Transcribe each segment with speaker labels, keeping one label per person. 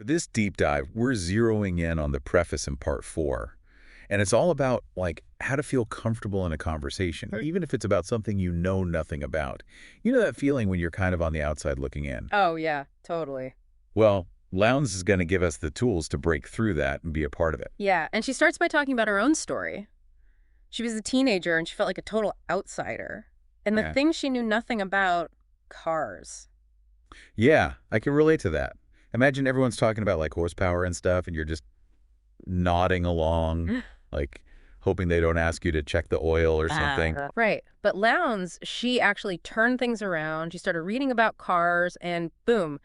Speaker 1: For this deep dive, we're zeroing in on the preface in part 4. And it's all about, like, how to feel comfortable in a conversation, even if it's about something you know nothing about. You know that feeling when you're kind of on the outside looking in?
Speaker 2: Oh, yeah, totally.
Speaker 1: Well, Lowndes is going to give us the tools to break through that and be a part of it.
Speaker 2: Yeah, and she starts by talking about her own story. She was a teenager and she felt like a total outsider. And the
Speaker 1: Yeah.
Speaker 2: thing she knew nothing about, cars.
Speaker 1: Yeah, I can relate to that. Imagine everyone's talking about, like, horsepower and stuff, and you're just nodding along, like, hoping they don't ask you to check the oil or something.
Speaker 2: Right. But Lowndes, she actually turned things around. She started reading about cars and boom,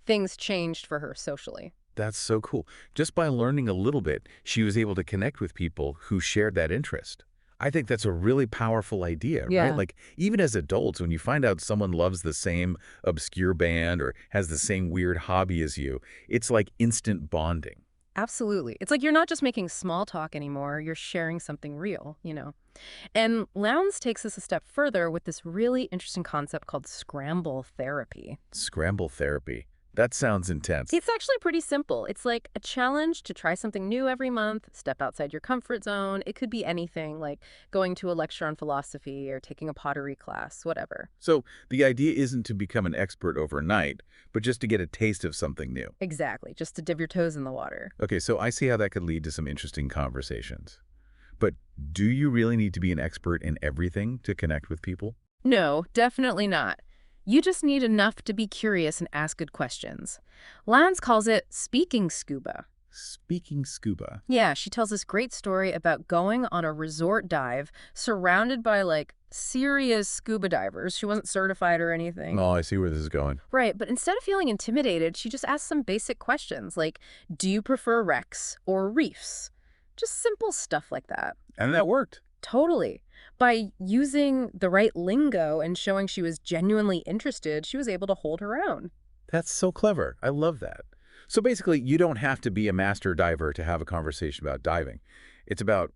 Speaker 2: things changed for her socially.
Speaker 1: That's so cool. Just by learning a little bit, she was able to connect with people who shared that interest. I think that's a really powerful idea, right?
Speaker 2: Yeah.
Speaker 1: Like, even as adults, when you find out someone loves the same obscure band or has the same weird hobby as you, it's like instant bonding.
Speaker 2: Absolutely. It's like you're not just making small talk anymore, you're sharing something real. And Lowndes takes us a step further with this really interesting concept called scramble therapy.
Speaker 1: Scramble therapy. That sounds intense.
Speaker 2: It's actually pretty simple. It's like a challenge to try something new every month, step outside your comfort zone. It could be anything like going to a lecture on philosophy or taking a pottery class, whatever.
Speaker 1: So the idea isn't to become an expert overnight, but just to get a taste of something new.
Speaker 2: Exactly, just to dip your toes in the water.
Speaker 1: Okay, so I see how that could lead to some interesting conversations. But do you really need to be an expert in everything to connect with people?
Speaker 2: No, definitely not. You just need enough to be curious and ask good questions. Lance calls it speaking scuba.
Speaker 1: Speaking scuba.
Speaker 2: Yeah, she tells this great story about going on a resort dive surrounded by like serious scuba divers. She wasn't certified or anything.
Speaker 1: Oh, I see where this is going.
Speaker 2: Right, but instead of feeling intimidated, she just asked some basic questions like, do you prefer wrecks or reefs? Just simple stuff like that.
Speaker 1: And that worked.
Speaker 2: Totally. By using the right lingo and showing she was genuinely interested, she was able to hold her own.
Speaker 1: That's so clever. I love that. So basically, you don't have to be a master diver to have a conversation about diving. It's about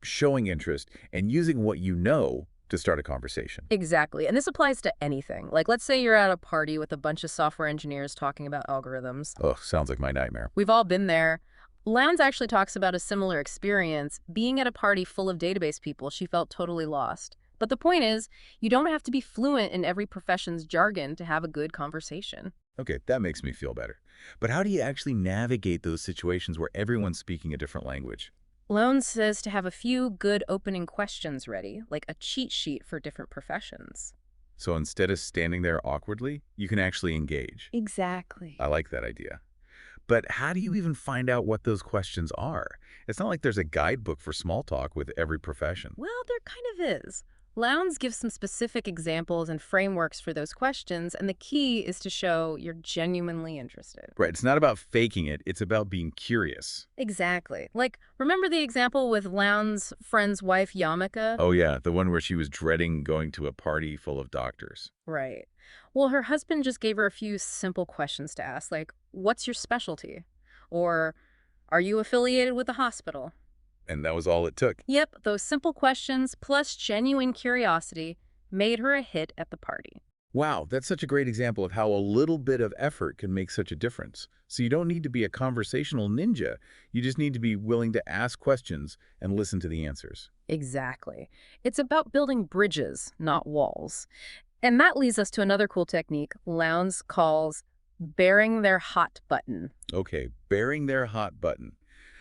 Speaker 1: showing interest and using what you know to start a conversation.
Speaker 2: Exactly. And this applies to anything. Like, let's say you're at a party with a bunch of software engineers talking about algorithms.
Speaker 1: Ugh, sounds like my nightmare.
Speaker 2: We've all been there. Lowndes actually talks about a similar experience. Being at a party full of database people, she felt totally lost. But the point is, you don't have to be fluent in every profession's jargon to have a good conversation.
Speaker 1: Okay, that makes me feel better. But how do you actually navigate those situations where everyone's speaking a different language?
Speaker 2: Lowndes says to have a few good opening questions ready, like a cheat sheet for different professions.
Speaker 1: So instead of standing there awkwardly, you can actually engage.
Speaker 2: Exactly.
Speaker 1: I like that idea. But how do you even find out what those questions are? It's not like there's a guidebook for small talk with every profession.
Speaker 2: Well, there kind of is. Lowndes gives some specific examples and frameworks for those questions, and the key is to show you're genuinely interested.
Speaker 1: Right, it's not about faking it, it's about being curious.
Speaker 2: Exactly. Like, remember the example with Lowndes' friend's wife, Yamika?
Speaker 1: Oh yeah, the one where she was dreading going to a party full of doctors.
Speaker 2: Right. Well, her husband just gave her a few simple questions to ask, like, what's your specialty? Or, are you affiliated with a hospital?
Speaker 1: And that was all it took.
Speaker 2: Yep, those simple questions plus genuine curiosity made her a hit at the party.
Speaker 1: Wow, that's such a great example of how a little bit of effort can make such a difference. So you don't need to be a conversational ninja. You just need to be willing to ask questions and listen to the answers.
Speaker 2: Exactly. It's about building bridges, not walls. And that leads us to another cool technique Lowndes calls bearing their hot button.
Speaker 1: Okay, bearing their hot button.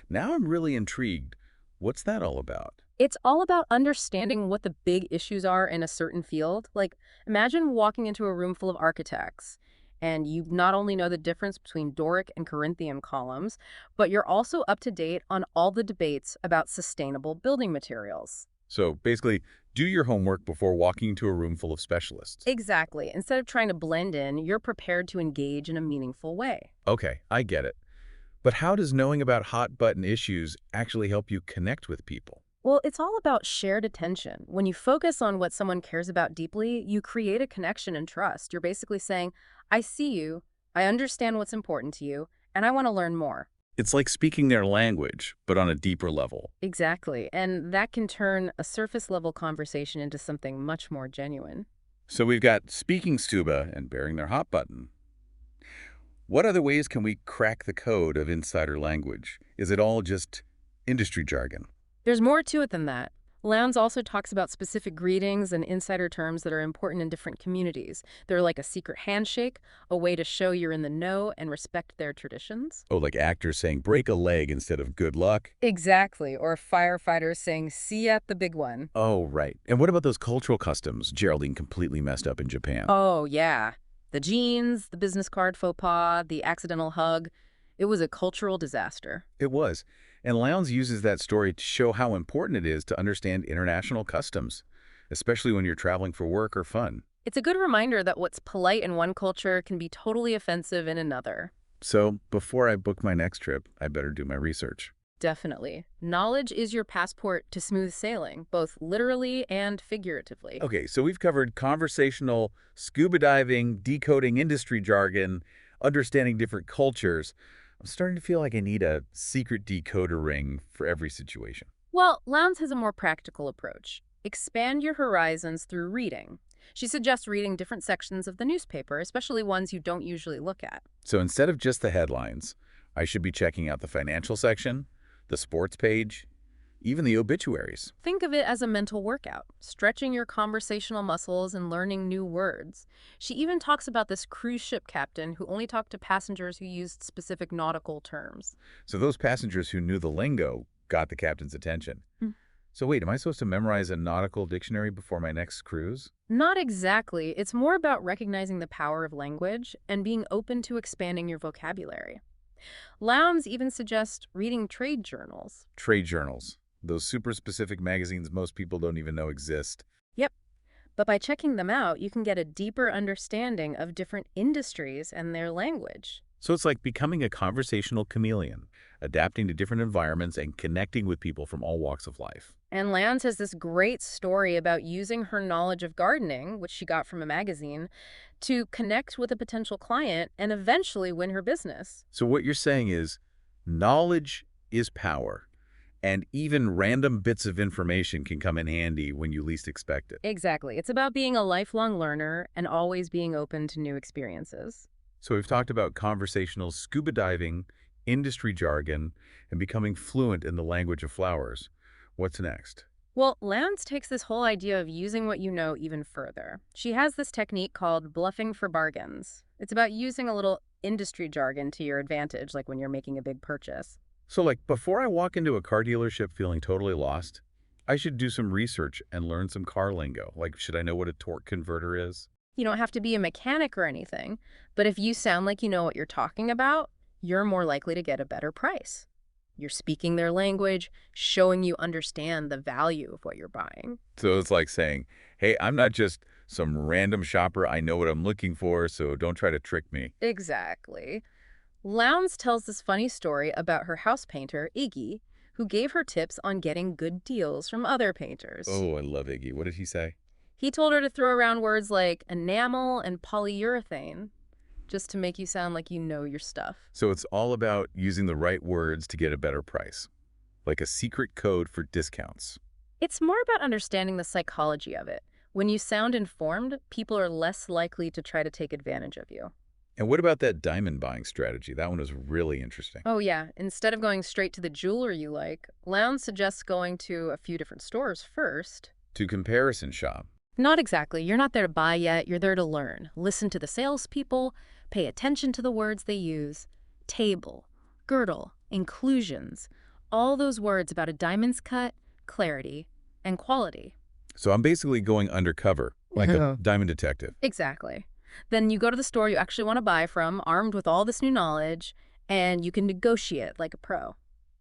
Speaker 1: Now I'm really intrigued. What's that all about?
Speaker 2: It's all about understanding what the big issues are in a certain field. Like, imagine walking into a room full of architects, and you not only know the difference between Doric and Corinthian columns, but you're also up to date on all the debates about sustainable building materials.
Speaker 1: So basically, do your homework before walking into a room full of specialists.
Speaker 2: Exactly. Instead of trying to blend in, you're prepared to engage in a meaningful way.
Speaker 1: Okay, I get it. But how does knowing about hot button issues actually help you connect with people?
Speaker 2: Well, it's all about shared attention. When you focus on what someone cares about deeply, you create a connection and trust. You're basically saying, I see you, I understand what's important to you, and I want to learn more.
Speaker 1: It's like speaking their language, but on a deeper level.
Speaker 2: Exactly. And that can turn a surface level conversation into something much more genuine.
Speaker 1: So we've got speaking scuba and bearing their hot button. What other ways can we crack the code of insider language? Is it all just industry jargon?
Speaker 2: There's more to it than that. Lowndes also talks about specific greetings and insider terms that are important in different communities. They're like a secret handshake, a way to show you're in the know and respect their traditions.
Speaker 1: Oh, like actors saying break a leg instead of good luck?
Speaker 2: Exactly, or firefighters saying, see you at the big one.
Speaker 1: Oh, right. And what about those cultural customs Geraldine completely messed up in Japan?
Speaker 2: Oh, yeah. The jeans, the business card faux pas, the accidental hug. It was a cultural disaster.
Speaker 1: It was. And Lowndes uses that story to show how important it is to understand international customs, especially when you're traveling for work or fun.
Speaker 2: It's a good reminder that what's polite in one culture can be totally offensive in another.
Speaker 1: So before I book my next trip, I better do my research.
Speaker 2: Definitely. Knowledge is your passport to smooth sailing, both literally and figuratively.
Speaker 1: Okay, so we've covered conversational, scuba diving, decoding industry jargon, understanding different cultures. I'm starting to feel like I need a secret decoder ring for every situation.
Speaker 2: Well, Lowndes has a more practical approach. Expand your horizons through reading. She suggests reading different sections of the newspaper, especially ones you don't usually look at.
Speaker 1: So instead of just the headlines, I should be checking out the financial section, the sports page, even the obituaries.
Speaker 2: Think of it as a mental workout, stretching your conversational muscles and learning new words. She even talks about this cruise ship captain who only talked to passengers who used specific nautical terms.
Speaker 1: So those passengers who knew the lingo got the captain's attention.
Speaker 2: Mm.
Speaker 1: So wait, am I supposed to memorize a nautical dictionary before my next cruise?
Speaker 2: Not exactly. It's more about recognizing the power of language and being open to expanding your vocabulary. Lowndes even suggests reading trade journals.
Speaker 1: Trade journals. Those super specific magazines most people don't even know exist.
Speaker 2: Yep. But by checking them out, you can get a deeper understanding of different industries and their language.
Speaker 1: So it's like becoming a conversational chameleon, adapting to different environments and connecting with people from all walks of life.
Speaker 2: And Lowndes has this great story about using her knowledge of gardening, which she got from a magazine, to connect with a potential client and eventually win her business.
Speaker 1: So what you're saying is knowledge is power, and even random bits of information can come in handy when you least expect it.
Speaker 2: Exactly. It's about being a lifelong learner and always being open to new experiences.
Speaker 1: So we've talked about conversational scuba diving, industry jargon, and becoming fluent in the language of flowers. What's next?
Speaker 2: Well, Lowndes takes this whole idea of using what you know even further. She has this technique called bluffing for bargains. It's about using a little industry jargon to your advantage, like when you're making a big purchase.
Speaker 1: So like before I walk into a car dealership feeling totally lost, I should do some research and learn some car lingo. Like, should I know what a torque converter is?
Speaker 2: You don't have to be a mechanic or anything, but if you sound like you know what you're talking about, you're more likely to get a better price. You're speaking their language, showing you understand the value of what you're buying.
Speaker 1: So it's like saying, hey, I'm not just some random shopper. I know what I'm looking for, so don't try to trick me.
Speaker 2: Exactly. Lowndes tells this funny story about her house painter, Iggy, who gave her tips on getting good deals from other painters.
Speaker 1: Oh, I love Iggy. What did he say?
Speaker 2: He told her to throw around words like enamel and polyurethane, just to make you sound like you know your stuff.
Speaker 1: So it's all about using the right words to get a better price, like a secret code for discounts.
Speaker 2: It's more about understanding the psychology of it. When you sound informed, people are less likely to try to take advantage of you.
Speaker 1: And what about that diamond buying strategy? That one was really interesting.
Speaker 2: Oh yeah, instead of going straight to the jeweler you like, Lowndes suggests going to a few different stores first.
Speaker 1: To comparison shop.
Speaker 2: Not exactly. You're not there to buy yet. You're there to learn. Listen to the salespeople. Pay attention to the words they use. Table, girdle, inclusions. All those words about a diamond's cut, clarity, and quality.
Speaker 1: So I'm basically going undercover, like a diamond detective.
Speaker 2: Exactly. Then you go to the store you actually want to buy from, armed with all this new knowledge, and you can negotiate like a pro.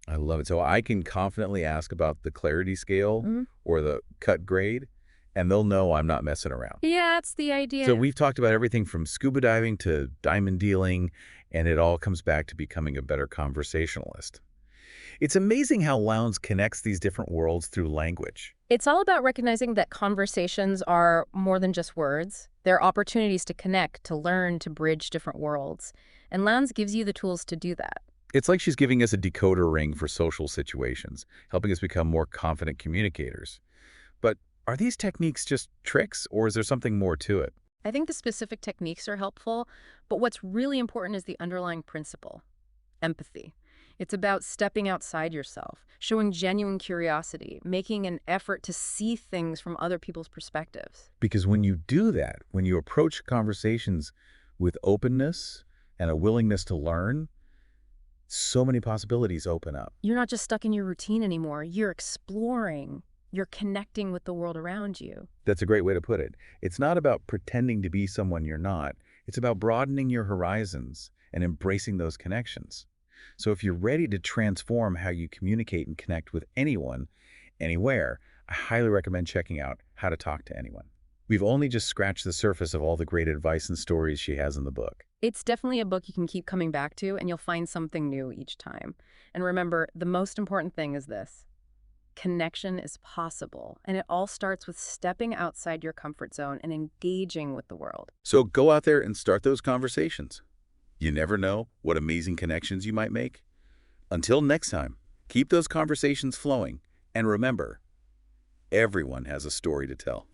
Speaker 1: I love it. So I can confidently ask about the clarity scale or the cut grade, and they'll know I'm not messing around.
Speaker 2: Yeah, that's the idea.
Speaker 1: So we've talked about everything from scuba diving to diamond dealing, and it all comes back to becoming a better conversationalist. It's amazing how Lowndes connects these different worlds through language.
Speaker 2: It's all about recognizing that conversations are more than just words. They're opportunities to connect, to learn, to bridge different worlds. And Lowndes gives you the tools to do that.
Speaker 1: It's like she's giving us a decoder ring for social situations, helping us become more confident communicators. But are these techniques just tricks, or is there something more to it?
Speaker 2: I think the specific techniques are helpful, but what's really important is the underlying principle: empathy. It's about stepping outside yourself, showing genuine curiosity, making an effort to see things from other people's perspectives.
Speaker 1: Because when you do that, when you approach conversations with openness and a willingness to learn, so many possibilities open up.
Speaker 2: You're not just stuck in your routine anymore. You're exploring. You're connecting with the world around you.
Speaker 1: That's a great way to put it. It's not about pretending to be someone you're not. It's about broadening your horizons and embracing those connections. So if you're ready to transform how you communicate and connect with anyone, anywhere, I highly recommend checking out How to Talk to Anyone. We've only just scratched the surface of all the great advice and stories she has in the book.
Speaker 2: It's definitely a book you can keep coming back to, and you'll find something new each time. And remember, the most important thing is this: connection is possible, and it all starts with stepping outside your comfort zone and engaging with the world.
Speaker 1: So go out there and start those conversations. You never know what amazing connections you might make. Until next time, keep those conversations flowing, and remember, everyone has a story to tell.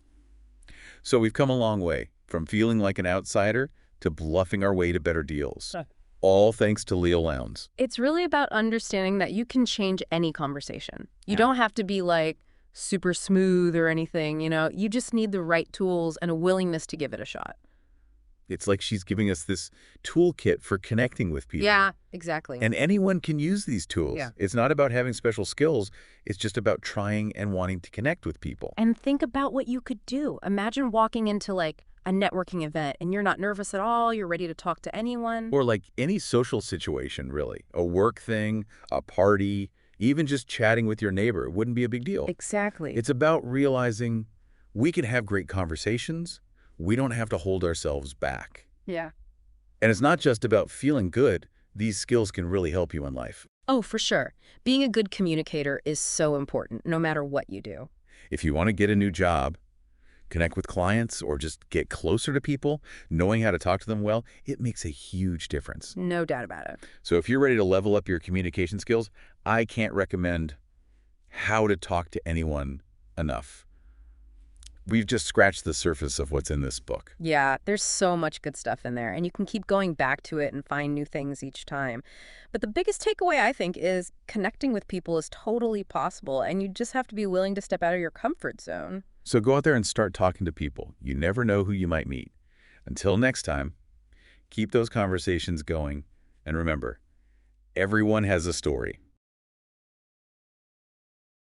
Speaker 1: So we've come a long way, from feeling like an outsider to bluffing our way to better deals. All thanks to Leo Lowndes.
Speaker 2: It's really about understanding that you can change any conversation. You
Speaker 1: Yeah.
Speaker 2: don't have to be like super smooth or anything, you just need the right tools and a willingness to give it a shot.
Speaker 1: It's like she's giving us this toolkit for connecting with people.
Speaker 2: Yeah, exactly.
Speaker 1: And anyone can use these tools.
Speaker 2: Yeah.
Speaker 1: It's not about having special skills. It's just about trying and wanting to connect with people.
Speaker 2: And think about what you could do. Imagine walking into like a networking event and you're not nervous at all. You're ready to talk to anyone.
Speaker 1: Or like any social situation, really. A work thing, a party, even just chatting with your neighbor. It wouldn't be a big deal.
Speaker 2: Exactly.
Speaker 1: It's about realizing we can have great conversations. We don't have to hold ourselves back.
Speaker 2: Yeah.
Speaker 1: And it's not just about feeling good. These skills can really help you in life.
Speaker 2: Oh, for sure. Being a good communicator is so important, no matter what you do.
Speaker 1: If you want to get a new job, connect with clients, or just get closer to people, knowing how to talk to them well, it makes a huge difference.
Speaker 2: No doubt about it.
Speaker 1: So if you're ready to level up your communication skills, I can't recommend How to Talk to Anyone enough. We've just scratched the surface of what's in this book.
Speaker 2: Yeah, there's so much good stuff in there, and you can keep going back to it and find new things each time. But the biggest takeaway, I think, is connecting with people is totally possible, and you just have to be willing to step out of your comfort zone.
Speaker 1: So go out there and start talking to people. You never know who you might meet. Until next time, keep those conversations going. And remember, everyone has a story.